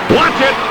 Watch it!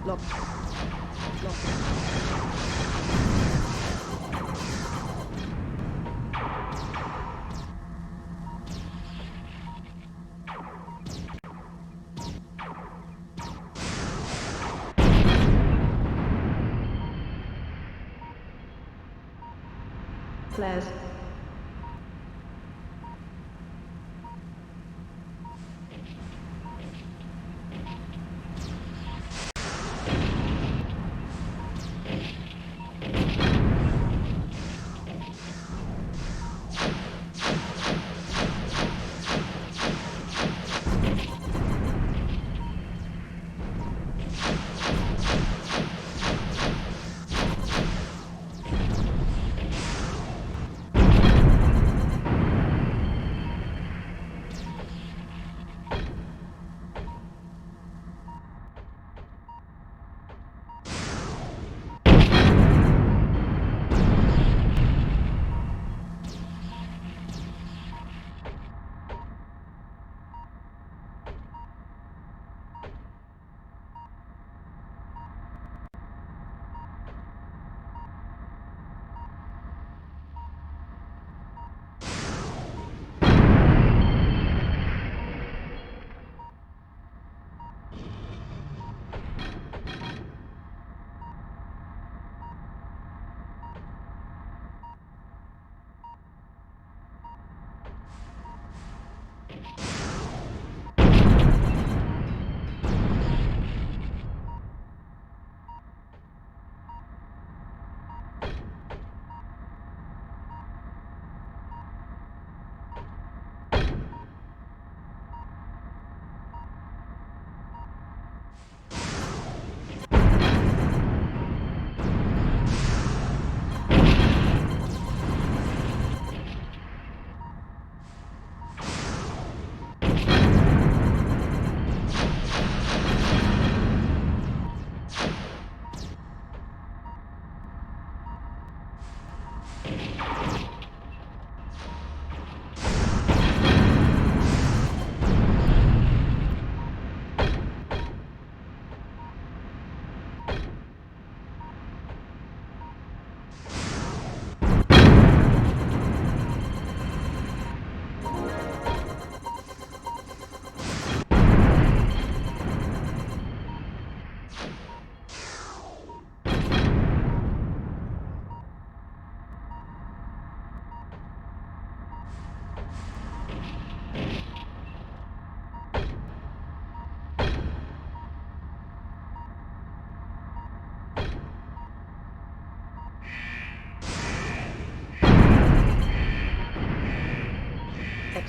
Lock. Flares.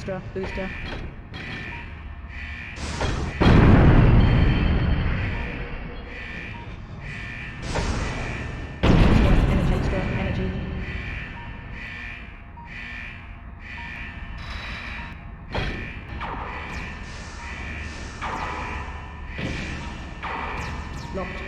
Extra booster. Extra energy. Locked.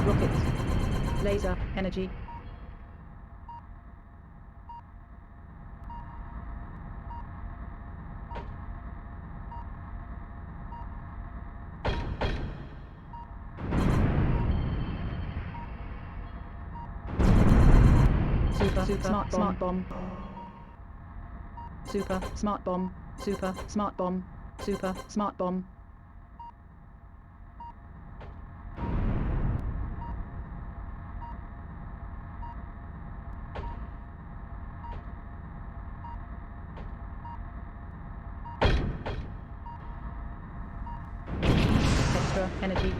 Rockets. Laser energy. Super smart bomb. Super smart bomb. Super smart bomb. Super smart bomb. Extra energy.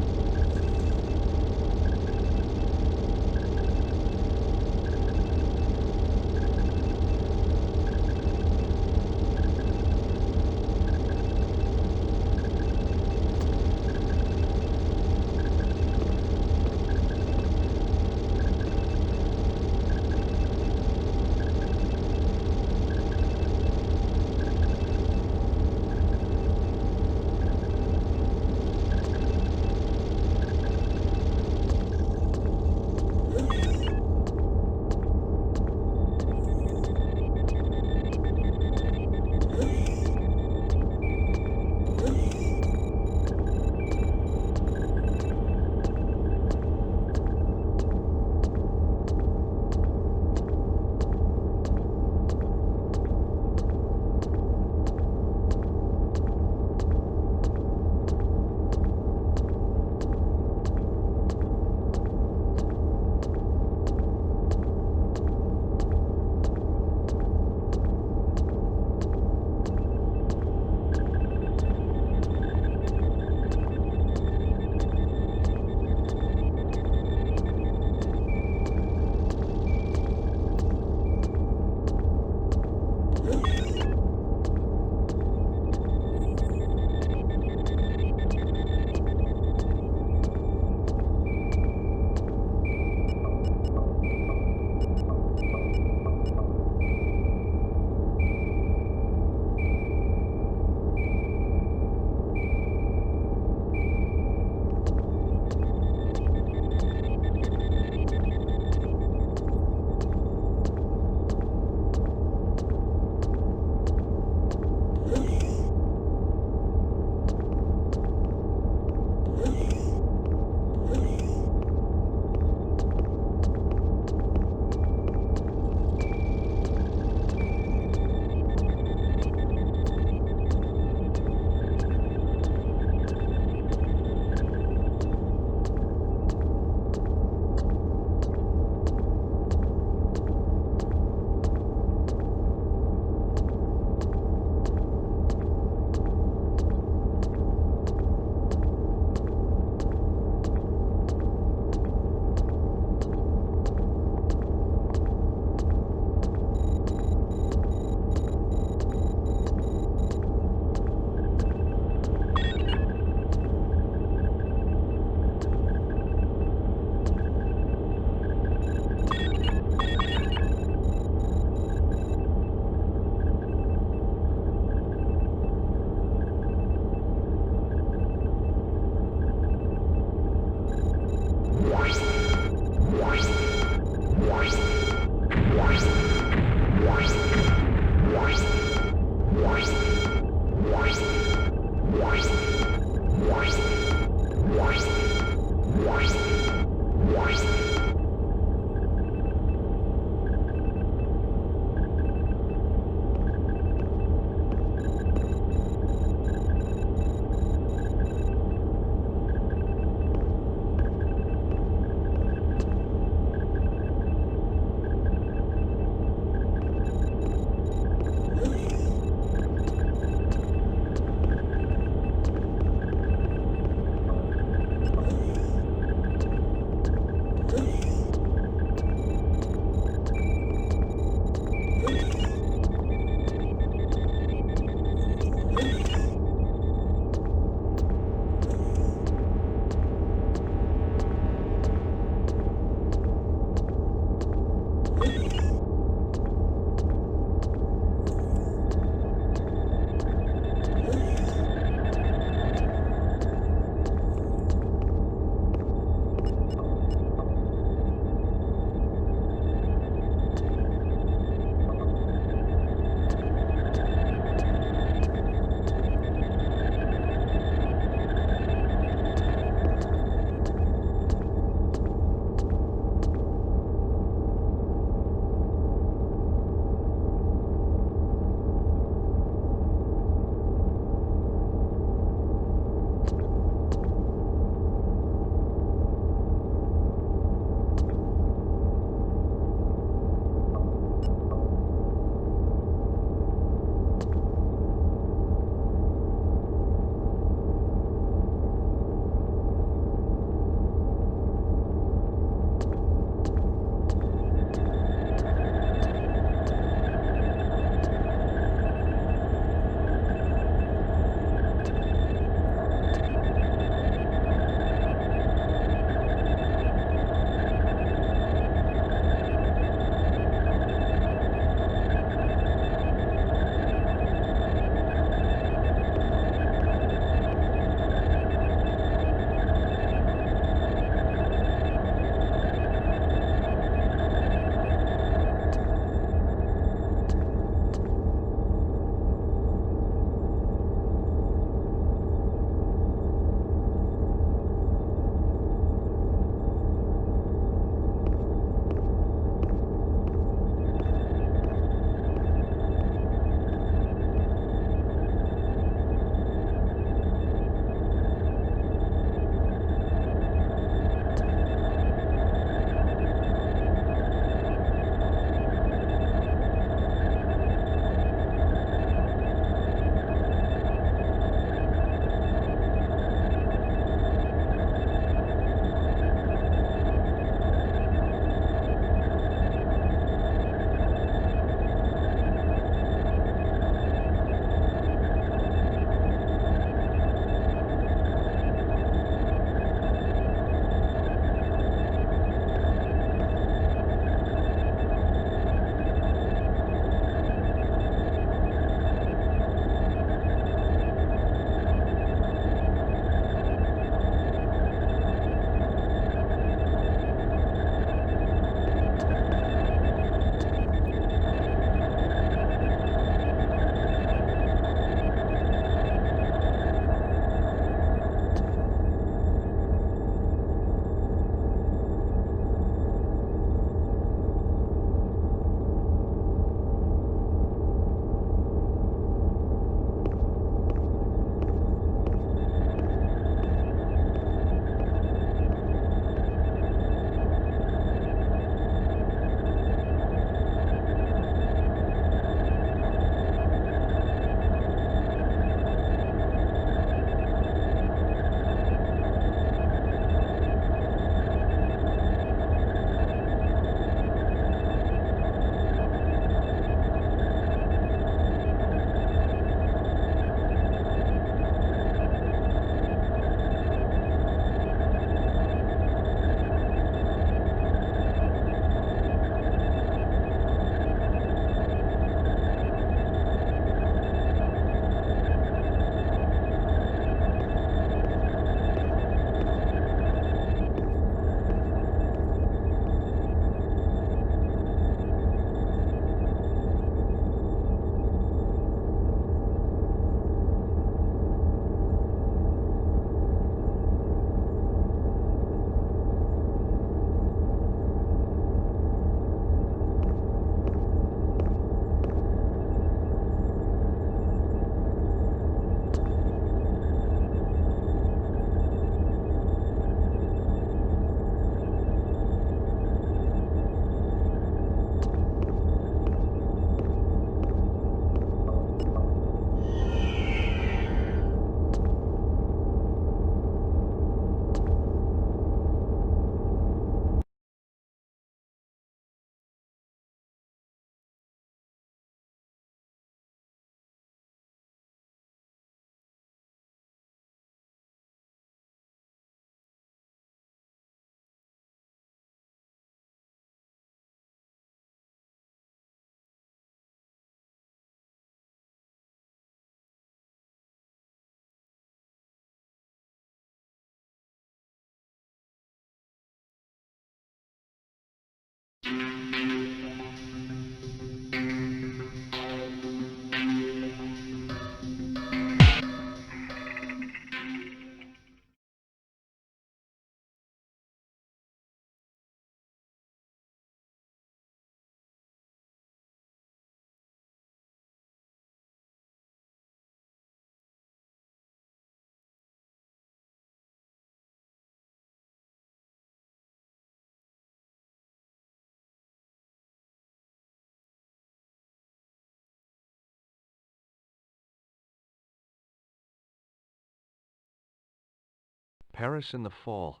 Paris in the fall,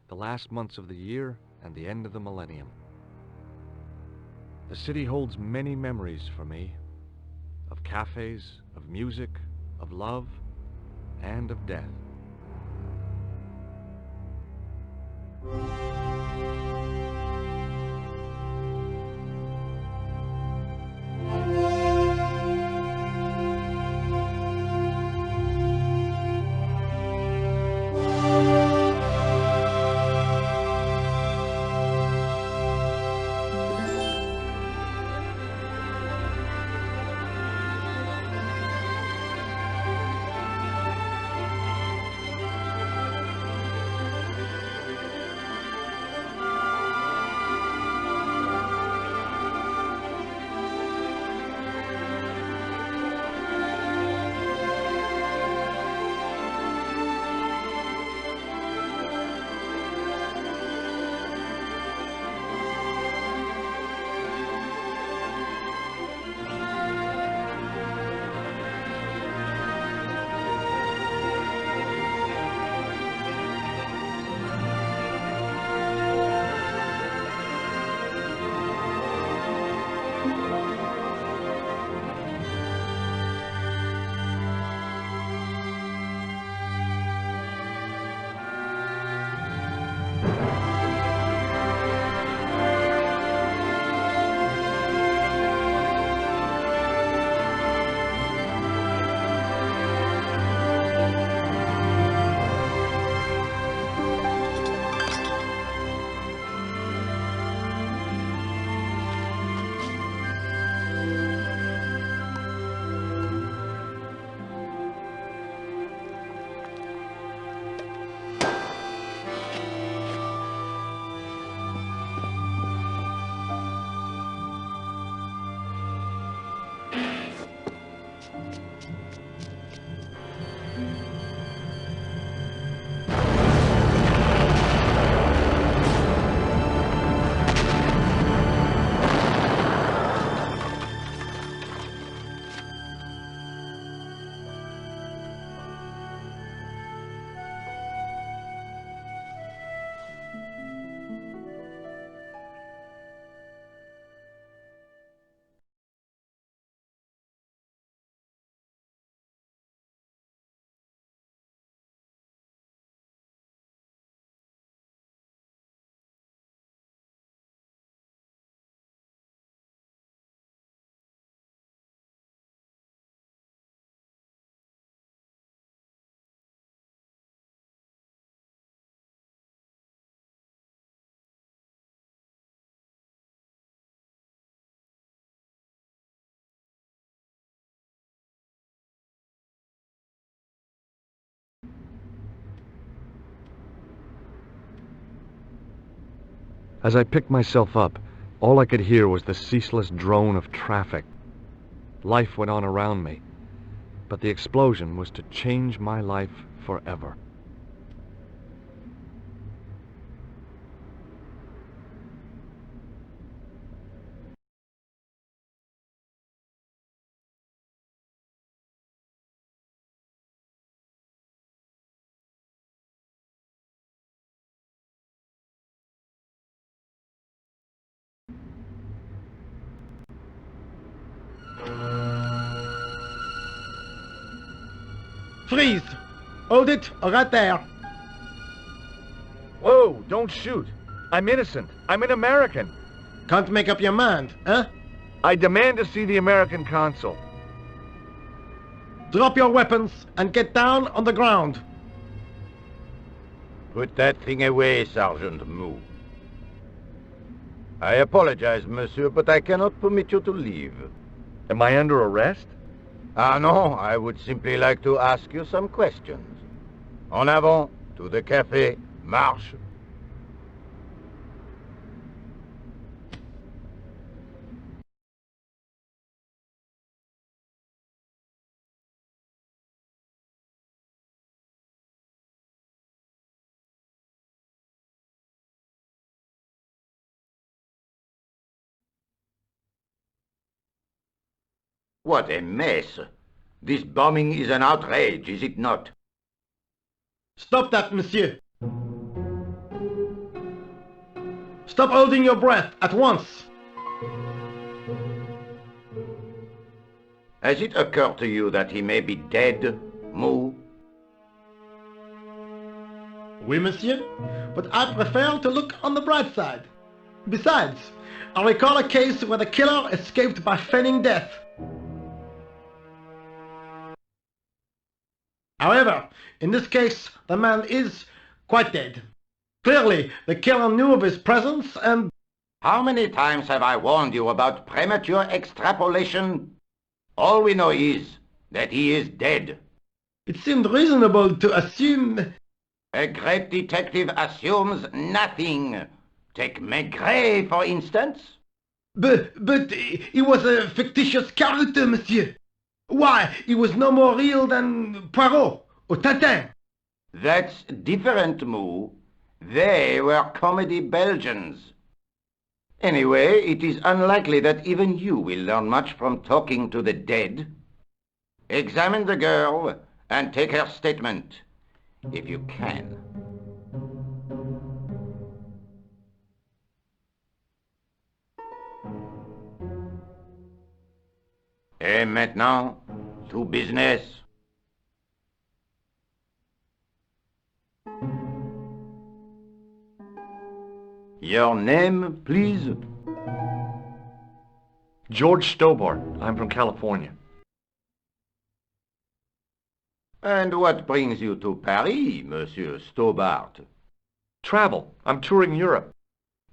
the last months of the year and the end of the millennium. The city holds many memories for me, of cafes, of music, of love, and of death. As I picked myself up, all I could hear was the ceaseless drone of traffic. Life went on around me, but the explosion was to change my life forever. Freeze! Hold it, right there. Whoa, don't shoot. I'm innocent. I'm an American. Can't make up your mind, huh? I demand to see the American consul. Drop your weapons and get down on the ground. Put that thing away, Sergeant Moo. I apologize, monsieur, but I cannot permit you to leave. Am I under arrest? Ah, no, I would simply like to ask you some questions. En avant, to the café, marche. What a mess. This bombing is an outrage, is it not? Stop that, monsieur. Stop holding your breath at once. Has it occurred to you that he may be dead, Mou? Oui, monsieur, but I prefer to look on the bright side. Besides, I recall a case where the killer escaped by feigning death. However, in this case, the man is quite dead. Clearly, the killer knew of his presence and... How many times have I warned you about premature extrapolation? All we know is that he is dead. It seemed reasonable to assume... A great detective assumes nothing. Take Maigret, for instance. But he was a fictitious character, monsieur. Why, he was no more real than Poirot or Tintin. That's different, Mou. They were comedy Belgians. Anyway, it is unlikely that even you will learn much from talking to the dead. Examine the girl and take her statement, if you can. Et maintenant, to business. Your name, please? George Stobart. I'm from California. And what brings you to Paris, Monsieur Stobart? Travel. I'm touring Europe.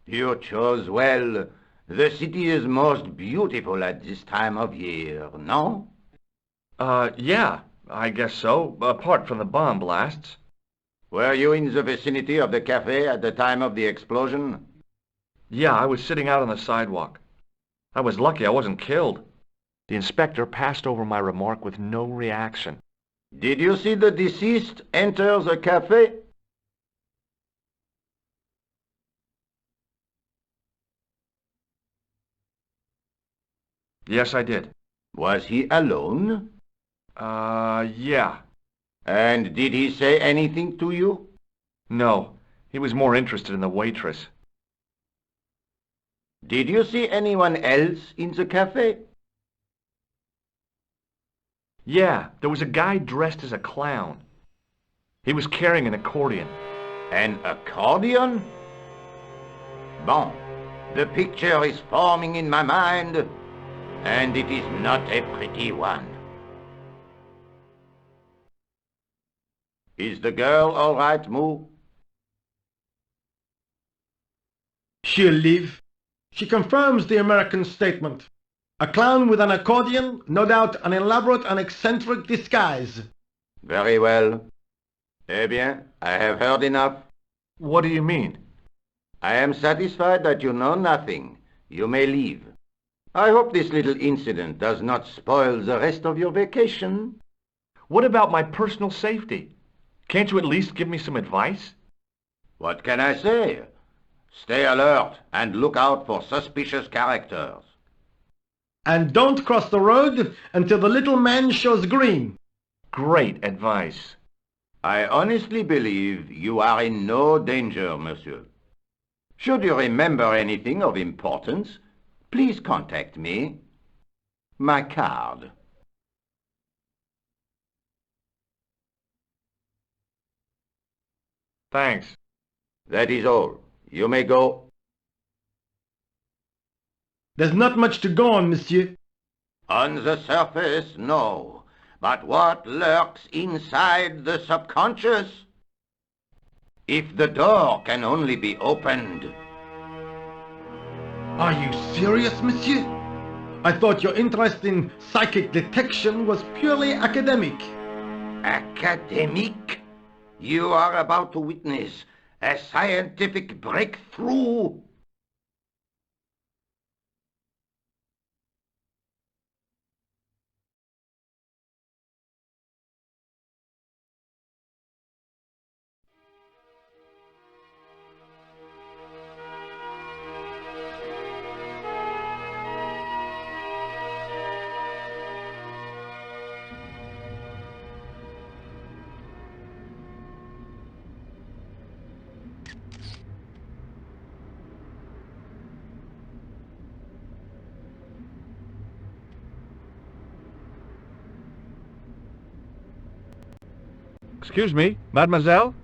You chose well. The city is most beautiful at this time of year, no? Yeah, I guess so, apart from the bomb blasts. Were you in the vicinity of the cafe at the time of the explosion? Yeah, I was sitting out on the sidewalk. I was lucky I wasn't killed. The inspector passed over my remark with no reaction. Did you see the deceased enter the cafe? Yes, I did. Was he alone? Yeah. And did he say anything to you? No, he was more interested in the waitress. Did you see anyone else in the cafe? Yeah, there was a guy dressed as a clown. He was carrying an accordion. An accordion? Bon, the picture is forming in my mind, and it is not a pretty one. Is the girl all right, Mou? She'll live. She confirms the American statement. A clown with an accordion, no doubt an elaborate and eccentric disguise. Very well. Eh bien, I have heard enough. What do you mean? I am satisfied that you know nothing. You may leave. I hope this little incident does not spoil the rest of your vacation. What about my personal safety? Can't you at least give me some advice? What can I say? Stay alert and look out for suspicious characters. And don't cross the road until the little man shows green. Great advice. I honestly believe you are in no danger, monsieur. Should you remember anything of importance, please contact me. My card. Thanks. That is all. You may go. There's not much to go on, monsieur. On the surface, no. But what lurks inside the subconscious? If the door can only be opened... Are you serious, monsieur? I thought your interest in psychic detection was purely academic. Academic? You are about to witness a scientific breakthrough. Excuse me, mademoiselle?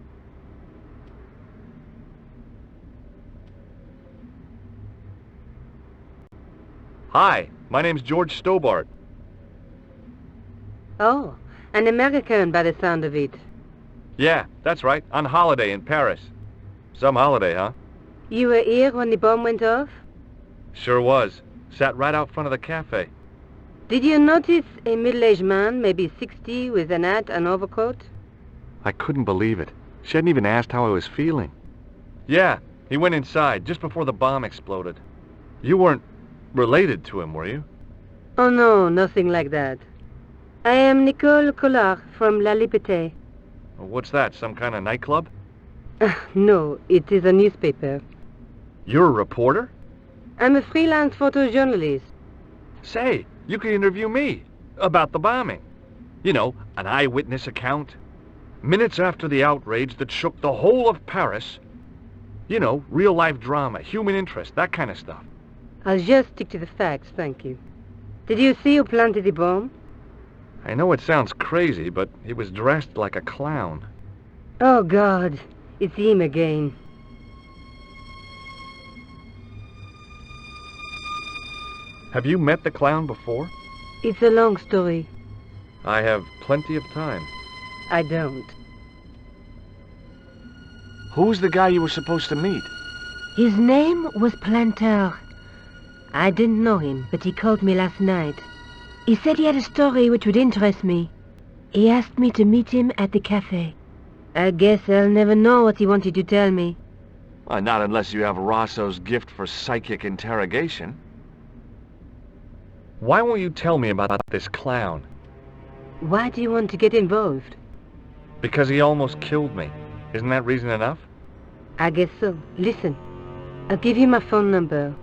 Hi, my name's George Stobart. Oh, an American by the sound of it. Yeah, that's right, on holiday in Paris. Some holiday, huh? You were here when the bomb went off? Sure was. Sat right out front of the cafe. Did you notice a middle-aged man, maybe 60, with an hat and overcoat? I couldn't believe it. She hadn't even asked how I was feeling. Yeah, he went inside just before the bomb exploded. You weren't related to him, were you? Oh no, nothing like that. I am Nicole Collard from La Liberté. What's that, some kind of nightclub? No, it is a newspaper. You're a reporter? I'm a freelance photojournalist. Say, you could interview me about the bombing. You know, an eyewitness account. Minutes after the outrage that shook the whole of Paris. You know, real-life drama, human interest, that kind of stuff. I'll just stick to the facts, thank you. Did you see who planted the bomb? I know it sounds crazy, but he was dressed like a clown. Oh, God. It's him again. Have you met the clown before? It's a long story. I have plenty of time. I don't. Who's the guy you were supposed to meet? His name was Planter. I didn't know him, but he called me last night. He said he had a story which would interest me. He asked me to meet him at the cafe. I guess I'll never know what he wanted to tell me. Not unless you have Rosso's gift for psychic interrogation. Why won't you tell me about this clown? Why do you want to get involved? Because he almost killed me. Isn't that reason enough? I guess so. Listen, I'll give you my phone number.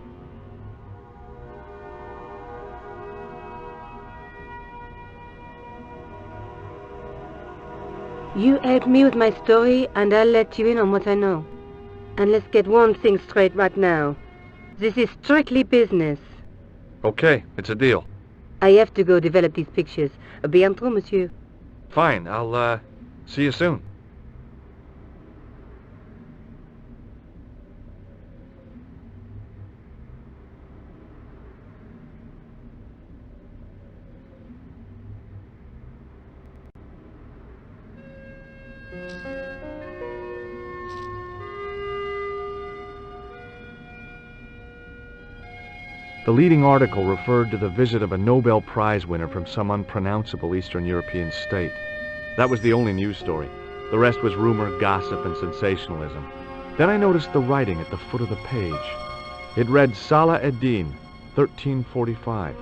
You help me with my story, and I'll let you in on what I know. And let's get one thing straight right now. This is strictly business. Okay, it's a deal. I have to go develop these pictures. À bientôt, monsieur. Fine, I'll, see you soon. The leading article referred to the visit of a Nobel Prize winner from some unpronounceable Eastern European state. That was the only news story. The rest was rumor, gossip, and sensationalism. Then I noticed the writing at the foot of the page. It read Salah ad-Din, 1345.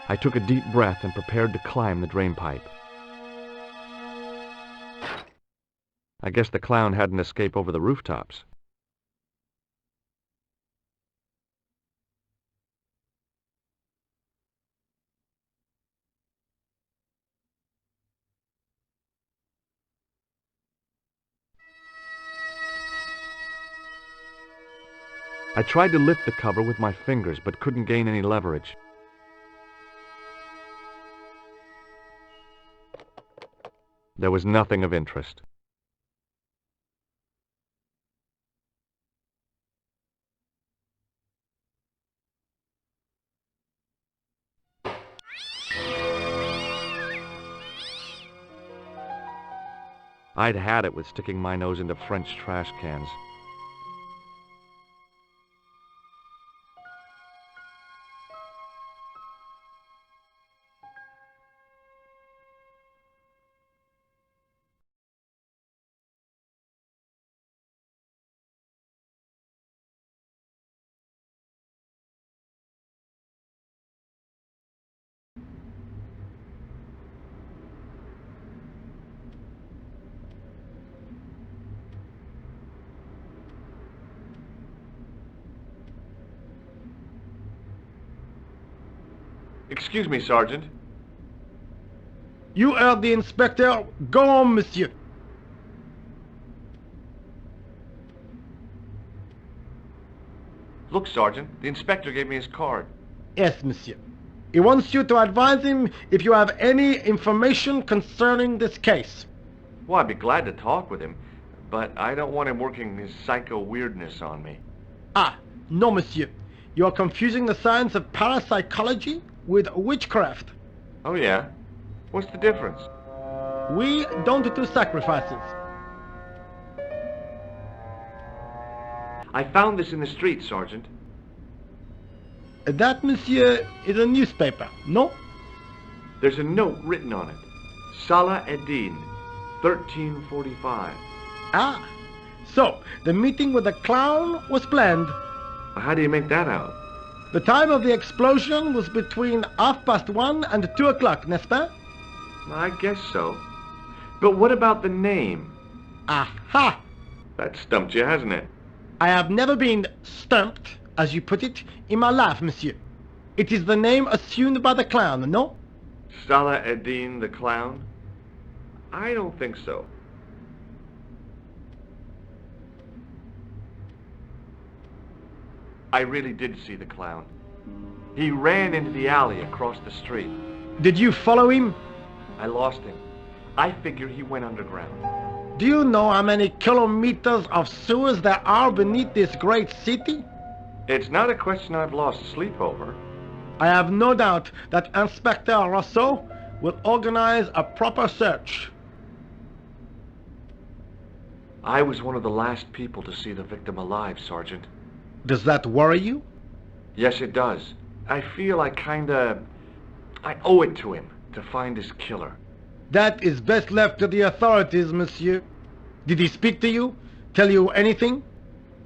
I took a deep breath and prepared to climb the drainpipe. I guess the clown hadn't escaped over the rooftops. I tried to lift the cover with my fingers, but couldn't gain any leverage. There was nothing of interest. I'd had it with sticking my nose into French trash cans. Excuse me, Sergeant. You heard the inspector. Go on, monsieur. Look, Sergeant, the inspector gave me his card. Yes, monsieur. He wants you to advise him if you have any information concerning this case. Well, I'd be glad to talk with him, but I don't want him working his psycho weirdness on me. Ah, no, monsieur. You are confusing the science of parapsychology with witchcraft. Oh, yeah? What's the difference? We don't do sacrifices. I found this in the street, Sergeant. That, monsieur, is a newspaper, no? There's a note written on it. Salah Eddin, 1345. Ah, so the meeting with the clown was planned. How do you make that out? The time of the explosion was between 1:30 and 2 o'clock, n'est-ce pas? I guess so. But what about the name? Aha! That stumped you, hasn't it? I have never been stumped, as you put it, in my life, monsieur. It is the name assumed by the clown, no? Salah Eddin the clown? I don't think so. I really did see the clown. He ran into the alley across the street. Did you follow him? I lost him. I figure he went underground. Do you know how many kilometers of sewers there are beneath this great city? It's not a question I've lost sleep over. I have no doubt that Inspector Rousseau will organize a proper search. I was one of the last people to see the victim alive, Sergeant. Does that worry you? Yes, it does. I feel I owe it to him to find his killer. That is best left to the authorities, monsieur. Did he speak to you? Tell you anything?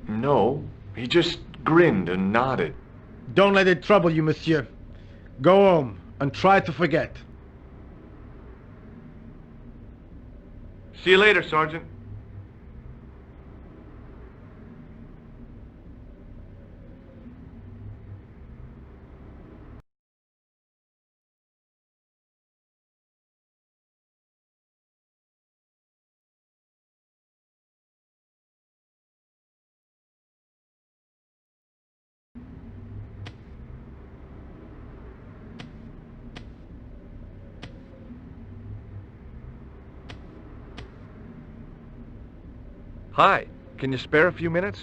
No, he just grinned and nodded. Don't let it trouble you, monsieur. Go home and try to forget. See you later, Sergeant. Hi, can you spare a few minutes?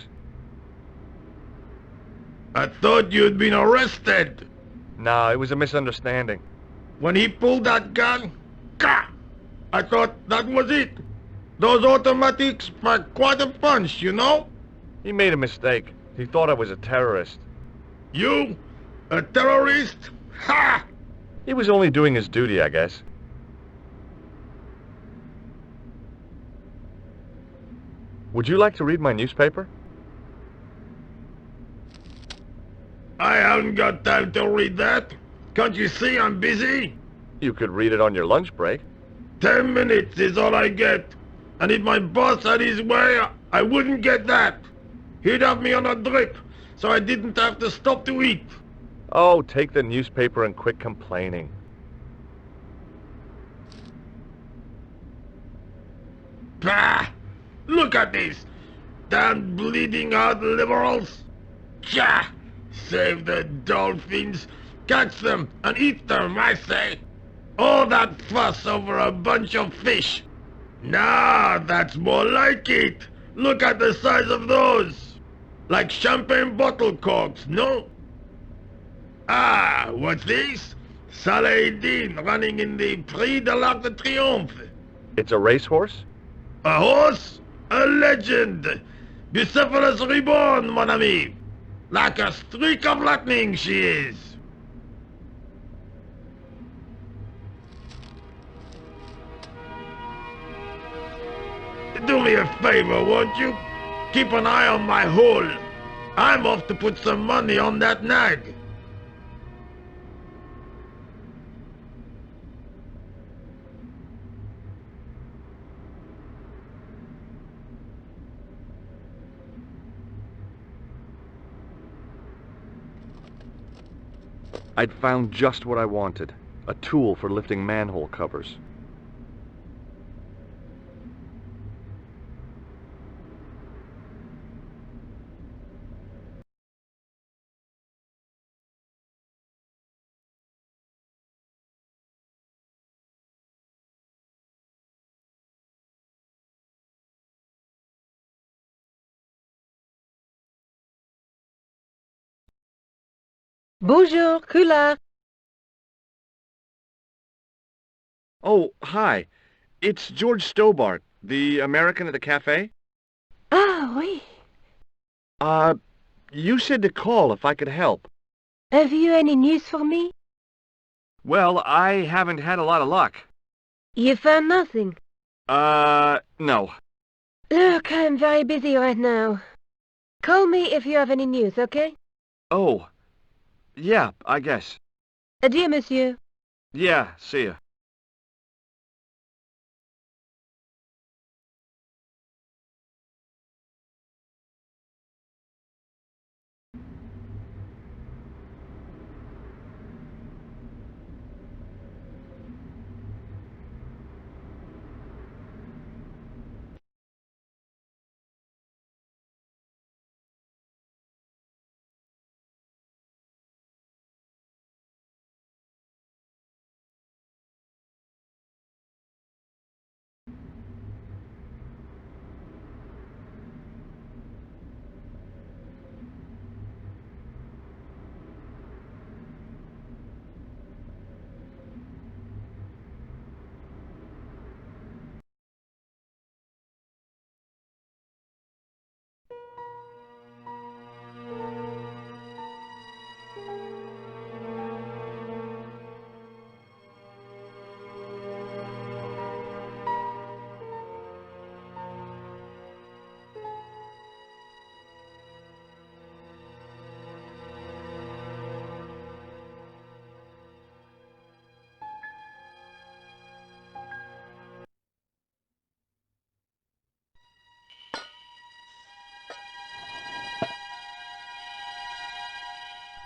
I thought you'd been arrested. No, it was a misunderstanding. When he pulled that gun, gah! I thought that was it. Those automatics pack quite a punch, you know? He made a mistake. He thought I was a terrorist. You? A terrorist? Ha! He was only doing his duty, I guess. Would you like to read my newspaper? I haven't got time to read that. Can't you see I'm busy? You could read it on your lunch break. 10 minutes is all I get. And if my boss had his way, I wouldn't get that. He'd have me on a drip, so I didn't have to stop to eat. Oh, take the newspaper and quit complaining. Bah! Look at this! Damn bleeding heart liberals! Cha! Save the dolphins, catch them and eat them, I say. All that fuss over a bunch of fish. Nah, that's more like it. Look at the size of those. Like champagne bottle corks, no? Ah, what's this? Saladin running in the Prix de l'Arc de Triomphe. It's a racehorse? A horse? A legend! Bucephalus reborn, mon ami! Like a streak of lightning she is! Do me a favor, won't you? Keep an eye on my hole. I'm off to put some money on that nag. I'd found just what I wanted. A tool for lifting manhole covers. Bonjour, Kula. Oh, hi. It's George Stobart, the American at the cafe. Ah, oui. You said to call if I could help. Have you any news for me? Well, I haven't had a lot of luck. You found nothing. No. Look, I'm very busy right now. Call me if you have any news, okay? Oh, yeah, I guess. Adieu, monsieur. Yeah, see ya.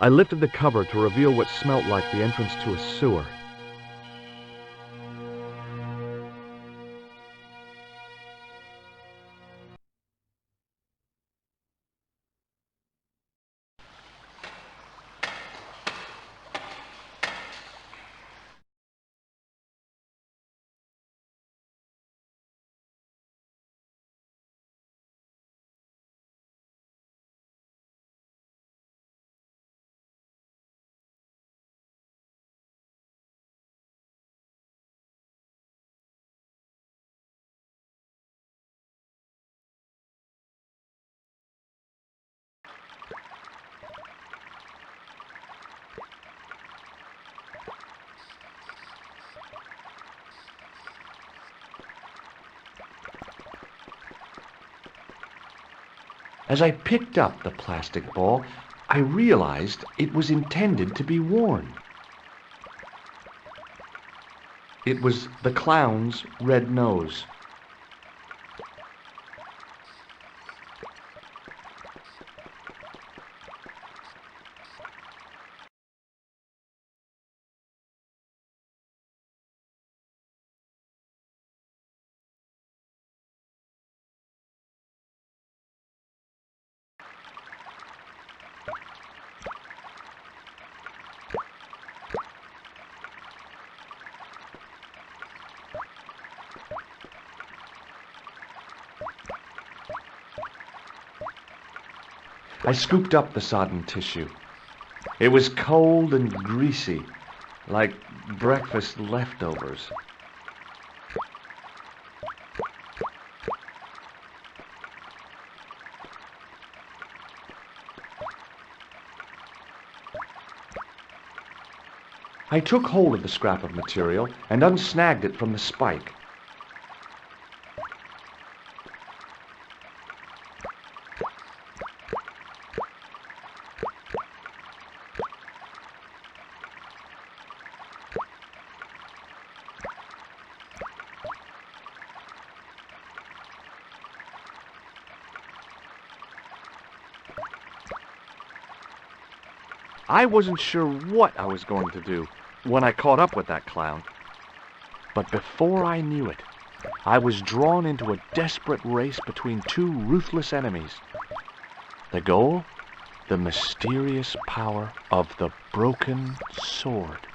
I lifted the cover to reveal what smelt like the entrance to a sewer. As I picked up the plastic ball, I realized it was intended to be worn. It was the clown's red nose. I scooped up the sodden tissue. It was cold and greasy, like breakfast leftovers. I took hold of the scrap of material and unsnagged it from the spike. I wasn't sure what I was going to do when I caught up with that clown. But before I knew it, I was drawn into a desperate race between two ruthless enemies. The goal? The mysterious power of the broken sword.